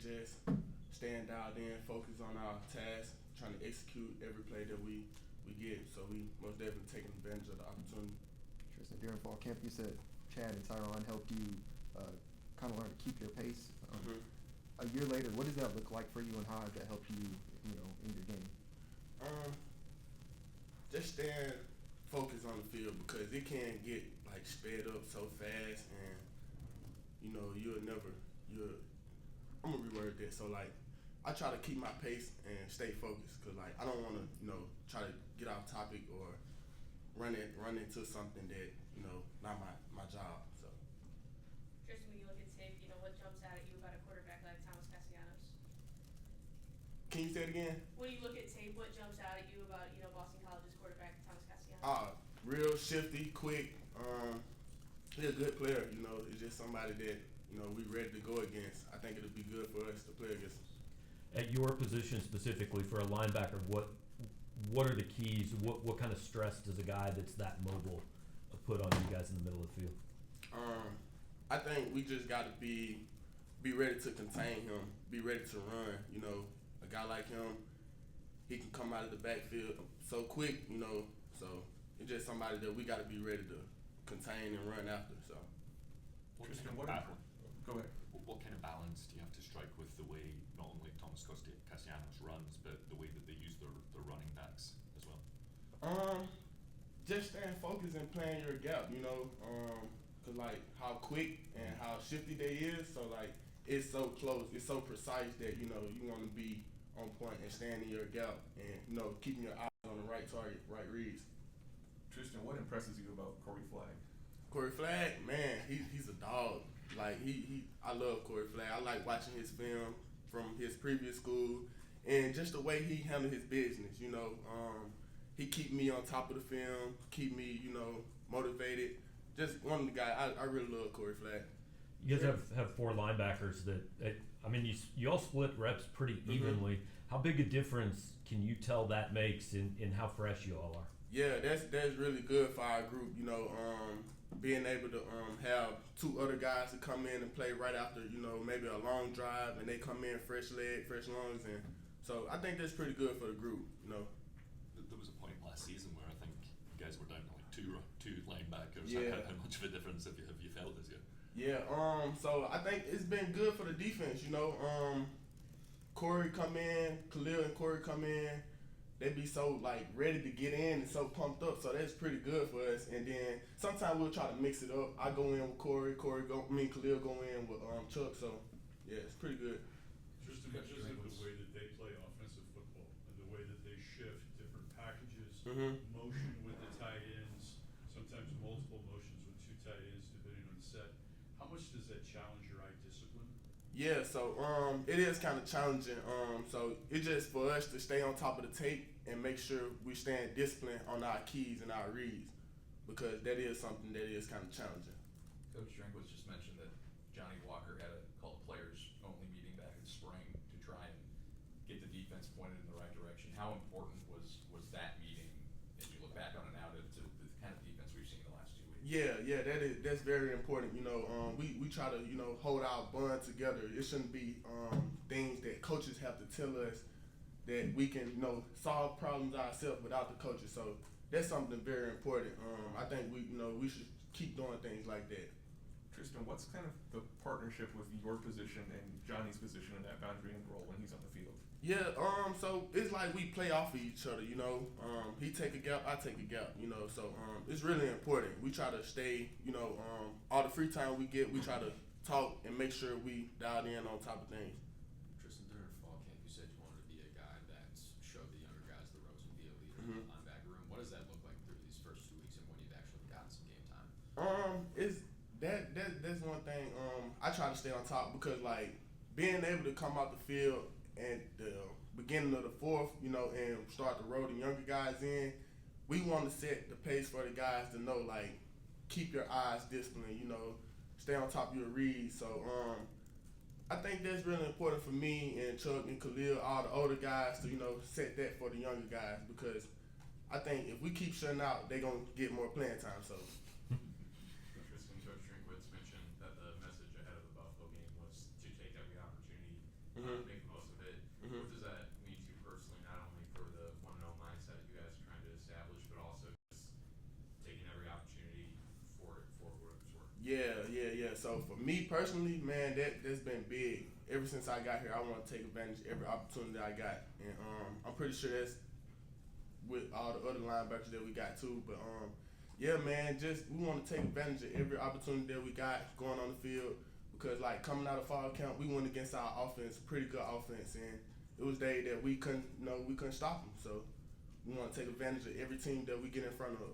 just staying dialed in, focus on our task, trying to execute every play that we get. So we most definitely taking advantage of the opportunity. Triston, during fall camp, you said Chad and Tyron helped you kind of learn to keep your pace. A year later, what does that look like for you, and how has that helped you, in your game? Just staying focused on the field because it can get like sped up so fast, and I'm gonna reword that. So like, I try to keep my pace and stay focused because like I don't want to try to get off topic or run into something that not my job. So. Triston, when you look at tape, what jumps out at you about a quarterback like Thomas Castellanos? Can you say it again? When you look at tape, what jumps out at you about Boston College's quarterback Thomas Castellanos? Real shifty, quick. He's a good player. It's just somebody that we ready to go against. I think it'll be good for us to play against. At your position specifically for a linebacker, what are the keys? What kind of stress does a guy that's that mobile put on you guys in the middle of the field? I think we just got to be ready to contain him, be ready to run. A guy like him, he can come out of the backfield so quick. So it's just somebody that we got to be ready to contain and run after. So. Go ahead. What kind of balance do you have to strike with the way not only Thomas Castellanos runs, but the way that they use their running backs as well? Just staying focused and playing your gap, cause like how quick and how shifty they is, so like it's so close, it's so precise that you want to be on point and staying in your gap and keeping your eyes on the right target, right reads. Triston, what impresses you about Corey Flagg? Corey Flagg, man, he's a dog. Like I love Corey Flagg. I like watching his film from his previous school and just the way he handled his business. He keep me on top of the film, keep me motivated. Just one of the guys. I really love Corey Flagg. You guys have four linebackers that you all split reps pretty evenly. How big a difference can you tell that makes in how fresh you all are? Yeah, that's really good for our group. Being able to have two other guys to come in and play right after maybe a long drive, and they come in fresh leg, fresh lungs, and so I think that's pretty good for the group. There was a point last season where I think you guys were down to like two linebackers. Yeah. How much of a difference have you felt this year? Yeah. So I think it's been good for the defense. Corey come in, Khalil and Corey come in. They be so like ready to get in and so pumped up, so that's pretty good for us. And then sometimes we'll try to mix it up. I go in with Khalil go in with Chuck. So yeah, it's pretty good. Just because of the way that they play offensive football and the way that they shift different packages, motion with the tight ends, sometimes multiple motions with two tight ends depending on the set. How much does that challenge your eye discipline? Yeah, so it is kind of challenging. So it's just for us to stay on top of the tape and make sure we staying disciplined on our keys and our reads, because that is something that is kind of challenging. Coach Drinkwitz just mentioned that Johnny Walker had a called players-only meeting back in spring to try and get the defense pointed in the right direction. How important was that meeting as you look back on it now to the kind of defense we've seen the last 2 weeks? Yeah, that's very important. We try to hold our bond together. It shouldn't be things that coaches have to tell us that we can solve problems ourselves without the coaches. So that's something very important. I think we should keep doing things like that. Triston, what's kind of the partnership with your position and Johnny's position in that boundary and role when he's on the field? Yeah, so it's like we play off of each other, he take a gap, I take a gap, so it's really important. We try to stay, all the free time we get, we try to talk and make sure we dialed in on top of things. Triston, during fall camp, you said you wanted to be a guy that showed the younger guys the ropes and be a leader in the linebacker room. What does that look like through these first 2 weeks and when you've actually gotten some game time? That's one thing. I try to stay on top because like being able to come out the field at the beginning of the fourth, and start to roll the younger guys in. We want to set the pace for the guys to know, like, keep your eyes disciplined, stay on top of your reads. So I think that's really important for me and Chuck and Khalil, all the older guys, to set that for the younger guys, because I think if we keep shutting out, they're gonna get more playing time. So. Triston, Coach Drinkwitz mentioned that the message ahead of the Buffalo game was to take every opportunity so for me personally, man, that's been big. Ever since I got here, I want to take advantage of every opportunity I got, and I'm pretty sure that's with all the other linebackers that we got too. But yeah, man, just we want to take advantage of every opportunity that we got going on the field, because like coming out of fall camp, we went against our offense, pretty good offense, and it was day that we couldn't stop them. So we want to take advantage of every team that we get in front of.